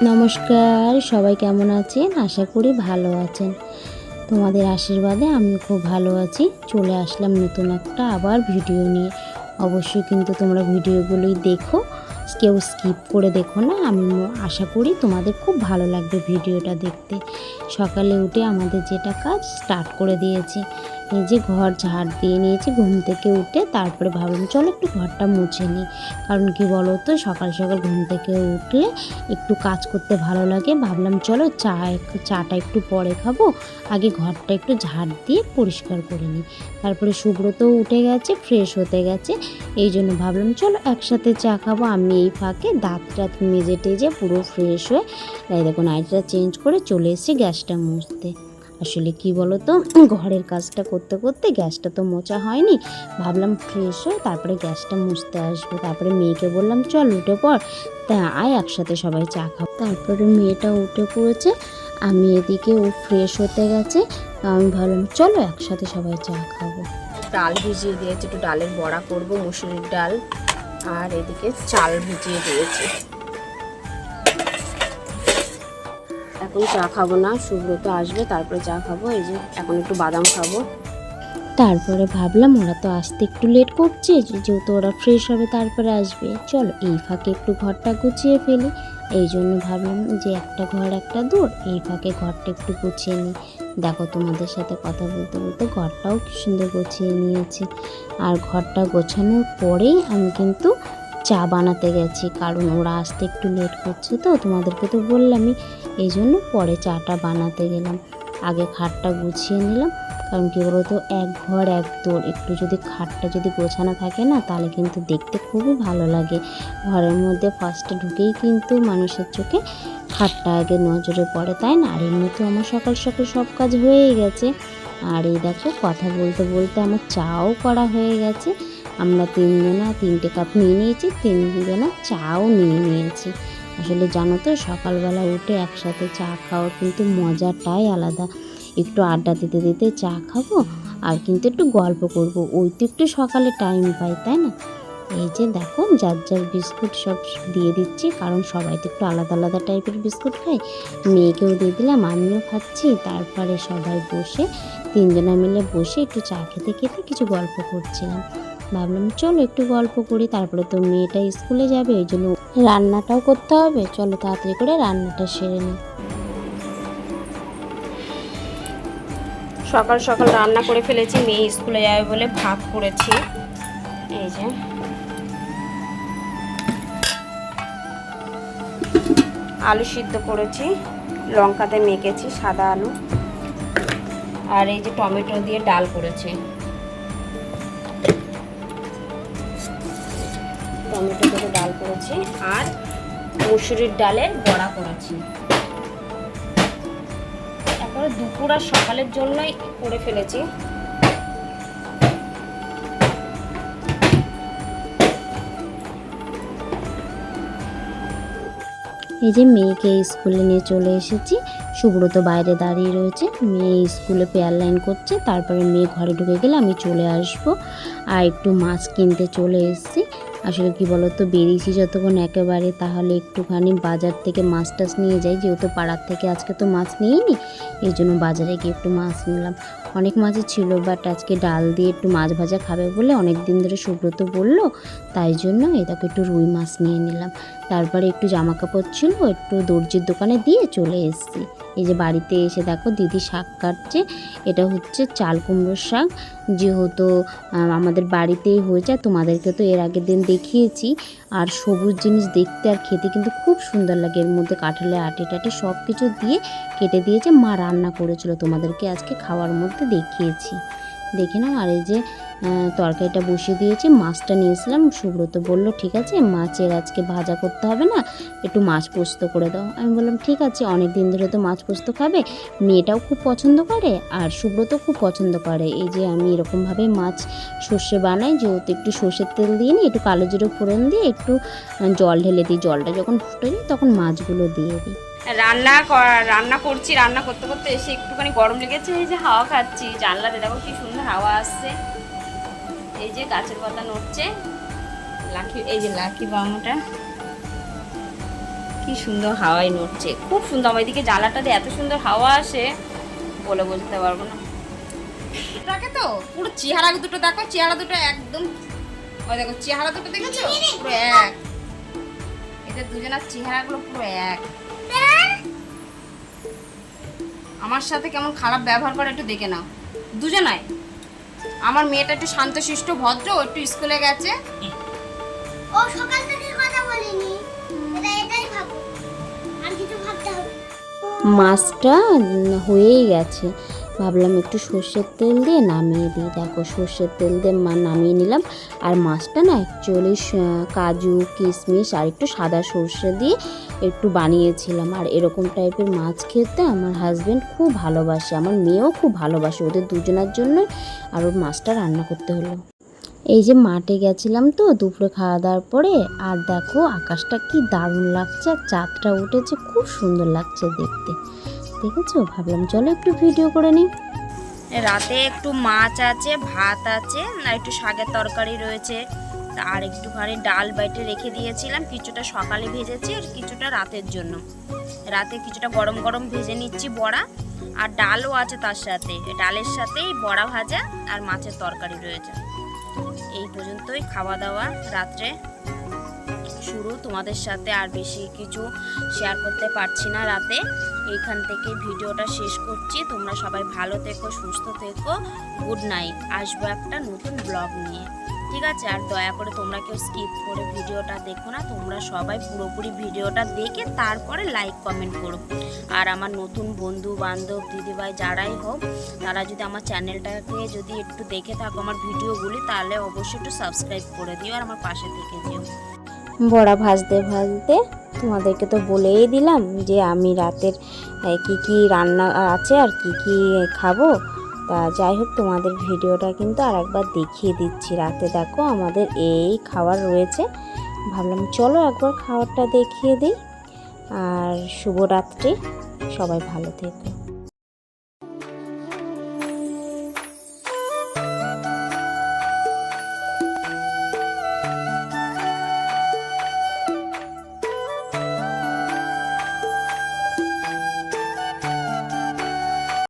নমস্কার, সবাই কেমন আছেন? আশা করি ভালো আছেন। তোমাদের আশীর্বাদে আমি খুব ভালো আছি। চলে আসলাম নতুন একটা আবার ভিডিও নিয়ে। অবশ্যই কিন্তু তোমরা ভিডিওগুলোই দেখো, কেউ স্কিপ করে দেখো না। আমি আশা করি তোমাদের খুব ভালো লাগবে ভিডিওটা দেখতে। সকালে উঠে আমাদের যেটা কাজ স্টার্ট করে দিয়েছি। এই যে ঘর ঝাড় দিয়ে নিয়েছি ঘুম থেকে উঠে, তারপরে ভাবলাম চলো একটু ঘরটা মুছে নিই। কারণ কি বলো তো, সকাল সকাল ঘুম থেকে উঠলে একটু কাজ করতে ভালো লাগে। ভাবলাম চলো চাটা একটু পরে খাবো, আগে ঘরটা একটু ঝাড় দিয়ে পরিষ্কার করে নিই। তারপরে সুব্রতও উঠে গেছে, ফ্রেশ হতে গেছে, এই জন্য ভাবলাম চলো একসাথে চা খাবো। আমি এই ফাঁকে দাঁত টাত মেজে টেজে পুরো ফ্রেশ হয়ে এই দেখো নাইটটা চেঞ্জ করে চলে এসেছি গ্যাসটা মুছতে। আসলে কি বলো তো, ঘরের কাজটা করতে করতে গ্যাসটা তো মোছা হয়নি। ভাবলাম ফ্রেশ হয়ে তারপরে গ্যাসটা মুছতে আসবো। তারপরে মেয়েকে বললাম চল উঠে পড়, তা আয় একসাথে সবাই চা খাবো। তারপরে মেয়েটা উঠে পড়েছে, আমি এদিকে ও ফ্রেশ হতে গেছে। আমি ভাবলাম চলো একসাথে সবাই চা খাবো। ডাল ভিজিয়ে দিয়েছি, একটু ডালের বড়া করব, মুসুরির ডাল। আর এদিকে চাল ভিজিয়ে দিয়েছি। এখন চা খাবো না, সুব্রত আসবে তারপরে চা খাবো। এই যে এখন একটু বাদাম খাবো। তারপরে ভাবলাম ওরা তো আসতে একটু লেট করছে, যেহেতু ওরা ফ্রেশ হবে তারপরে আসবে, চলো এই ফাঁকে একটু ঘরটা গুছিয়ে ফেলি। এই জন্য ভাবলাম যে একটা ঘর একটা দৌড়, এই ফাঁকে ঘরটা একটু গুছিয়ে নিই। দেখো তোমাদের সাথে কথা বলতে বলতে ঘরটাও কি সুন্দর গুছিয়ে নিয়েছি। আর ঘরটা গোছানোর পরেই আমি কিন্তু চা বানাতে গেছি, কারণ ওরা আসতে একটু লেট করছে, তো তোমাদেরকে তো বললামই। এই জন্য পরে চাটা বানাতে গেলাম। আগে খাটটা গুছিয়ে নিলাম, কারণ কী বলতো, এক ঘর এক দৌড়, একটু যদি খাটটা যদি গোছানো থাকে না, তাহলে কিন্তু দেখতে খুবই ভালো লাগে। ঘরের মধ্যে ফার্স্টে ঢুকেই কিন্তু মানুষের চোখে খাটটা আগে নজরে পড়ে, তাই না? আর এমনি তো আমার সকাল সকাল সব কাজ হয়েই গেছে। আর এই দেখো কথা বলতে বলতে আমার চাও করা হয়ে গেছে। আমরা তিনজনা 3টে কাপ নিয়ে নিয়েছি, তিনজনা চাও নিয়ে নিয়েছি। আসলে জানো তো, সকালবেলা উঠে একসাথে চা খাওয়া কিন্তু মজাটাই আলাদা। একটু আড্ডা দিতে দিতে চা খাবো, আর কিন্তু একটু গল্প করব, ওই তো একটু সকালে টাইম পাই, তাই না? এই যে দেখো যার যার বিস্কুট সব দিয়ে দিচ্ছি, কারণ সবাই তো একটু আলাদা আলাদা টাইপের বিস্কুট খায়। মেয়েকেও দিয়ে দিলাম, আমিও খাচ্ছি। তারপরে সবাই বসে তিনজনা মিলে বসে একটু চা খেতে খেতে কিছু গল্প করছিলাম। ভাবলাম চলো একটু গল্প করি, তারপরে তো মেয়েটা স্কুলে যাবে, ওই জন্য রান্নাটাও করতে হবে। চলো তাড়াতাড়ি করে রান্নাটা সেরে নিই। সকাল সকাল রান্না করে ফেলেছি, মেয়ে স্কুলে যাবে বলে ভাত করেছি। এই যে আলু সিদ্ধ করেছি, লঙ্কাতে মেখেছি সাদা আলু। আর এই যে টমেটো দিয়ে ডাল করেছি, টমেটো দিয়ে ডাল করেছি। আর মুসুরির ডালের বড়া করেছি। একবারে দুপুর আর সকালের জন্যই করে ফেলেছি। এই যে মেয়েকে স্কুলে নিয়ে চলে এসেছি। সুব্রত বাইরে দাঁড়িয়ে রয়েছে, মেয়ে স্কুলে পেয়ার লাইন করছে। তারপরে মেয়ে ঘরে ঢুকে গেলে আমি চলে আসব। আর একটু মাছ কিনতে চলে এসেছি। আসলে কি বলতো, বেরিয়েছি যতক্ষণ একেবারে, তাহলে একটুখানি বাজার থেকে মাছ টাছ নিয়ে যাই, যেহেতু পাড়ার থেকে আজকে তো মাছ নিইনি। এই জন্য বাজারে গিয়ে একটু মাছ নিলাম। অনেক মাছই ছিল, বাট আজকে ডাল দিয়ে একটু মাছ ভাজা খাবে বলে অনেক দিন ধরে সুব্রত বললো, তাই জন্য এটাকে একটু রুই মাছ নিয়ে নিলাম। তারপরে একটু জামা কাপড় ছিল, একটু দর্জির দোকানে দিয়ে চলে এসেছি। এই যে বাড়িতে এসে দেখো দিদি শাক কাটছে। এটা হচ্ছে চাল কুমড়োর শাক, যেহেতু আমাদের বাড়িতেই হয়েছে। তোমাদেরকে তো এর আগের দিন দেখিয়েছি। আর সবুজ জিনিস দেখতে আর খেতে কিন্তু খুব সুন্দর লাগে। এর মধ্যে কাঁঠালের আটি টাটি সব কিছু দিয়ে কেটে দিয়েছে, মা রান্না করেছিল, তোমাদেরকে আজকে খাওয়ার মধ্যে দেখিয়েছি, দেখে নাও। আর এই যে তরকারিটা বসিয়ে দিয়েছি, মাছটা নিয়েছিলাম। সুব্রত বলল ঠিক আছে, মাছের আজকে ভাজা করতে হবে না, একটু মাছ পোস্ত করে দাও। আমি বললাম ঠিক আছে, অনেক দিন ধরে তো মাছ পোস্ত খাবে, মেয়েটাও খুব পছন্দ করে আর সুব্রত খুব পছন্দ করে। এই যে আমি এরকমভাবে মাছ সর্ষে বানাই, যেহেতু একটু সর্ষের তেল দিয়ে নিই, একটু কালো জিরে ফোড়ন দিয়ে একটু জল ঢেলে দিই। জলটা যখন ফুটে যায় তখন মাছগুলো দিয়ে দিই। রান্না করছি, রান্না করতে করতে এসে একটুখানি গরম লেগেছে। এই যে হাওয়া খাচ্ছি, জানলাতে দেখো কি সুন্দর হাওয়া আসছে। এই যে গাছের পাতা নড়ছে, লাকি, এই যে লাকি বামুটা কি সুন্দর হাওয়াই নড়ছে, খুব সুন্দর। আমার এদিকে জানলাটাতে এত সুন্দর হাওয়া আসে বলে বলতে পারবো না। এটাকে তো পুরো চেহারা দুটো দেখো, চেহারা দুটো একদম, ওই দেখো চেহারা দুটো দেখেছো পুরো এক, এদের দুজনের চেহারাগুলো পুরো এক। আমার সাথে কেমন খারাপ ব্যবহার করে একটু দেখে নাও দুজনায়। আমার মেয়েটা একটু শান্তশিষ্ট ভদ্র, ও একটু স্কুলে গেছে। ও সকাল থেকে কথা বলিনি, এটাই ভাবো, আর কিছু ভাবতে হবে। মাছটা হয়েই গেছে, ভাবলাম একটু সর্ষের তেল দিয়ে নামিয়ে দিই। দেখো সর্ষের তেল দিয়ে নামিয়ে নিলাম। আর মাছটা না অ্যাকচুয়ালি কাজু কিশমিশ আর একটু সাদা সর্ষে দিয়ে একটু বানিয়েছিলাম। আর এরকম টাইপের মাছ খেতে আমার হাজব্যান্ড খুব ভালোবাসে, আমার মেয়েও খুব ভালোবাসে, ওদের দুজনের জন্যই আর ওর মাছটা রান্না করতে হলো। এই যে মাঠে গেছিলাম তো দুপুরে খাওয়া দাওয়ার পরে, আর দেখো আকাশটা কি দারুণ লাগছে, আর চাঁদটা উঠেছে, খুব সুন্দর লাগছে দেখতে, দেখেছো? ভাবলাম চলো একটু ভিডিও করে নিই। রাতে একটু মাছ আছে, ভাত আছে, আর একটু শাকের তরকারি রয়েছে, আর একটুখানি ডাল বাইটে রেখে দিয়েছিলাম, কিছুটা সকালে ভেজেছি আর কিছুটা রাতের জন্য। রাতে কিছুটা গরম গরম ভেজে নিচ্ছি বড়া, আর ডালও আছে তার সাথে, ডালের সাথেই বড়া ভাজা আর মাছের তরকারি রয়েছে। এই পর্যন্তই খাওয়া দাওয়া রাত্রে শুরু। তোমাদের সাথে আর বেশি কিছু শেয়ার করতে পারছি না রাতে, এইখান থেকে ভিডিওটা শেষ করছি। তোমরা সবাই ভালো থেকো, সুস্থ থেকো, গুড নাইট। আসবো একটা নতুন ব্লগ নিয়ে, ঠিক আছে? আর দয়া করে তোমরা কেউ স্কিপ করে ভিডিওটা দেখো না, তোমরা সবাই পুরোপুরি ভিডিওটা দেখে তারপরে লাইক কমেন্ট করো। আর আমার নতুন বন্ধু বান্ধব দিদিভাই যারাই হোক, তারা যদি আমার চ্যানেলটাকে যদি একটু দেখে থাকো আমার ভিডিওগুলি, তাহলে অবশ্যই একটু সাবস্ক্রাইব করে দিও আর আমার পাশে থেকে যেও। বড়া ভাজতে ভাজতে তোমাদেরকে তো বলেই দিলাম যে আমি রাতের কি কি রান্না আছে আর কি কি খাবো। তা যাই হোক তোমাদের ভিডিওটা কিন্তু আর একবার দেখিয়ে দিচ্ছি। রাতে দেখো আমাদের এই খাবার রয়েছে, ভাবলাম চলো একবার খাবারটা দেখিয়ে দিই। আর শুভরাত্রি, সবাই ভালো থেকো।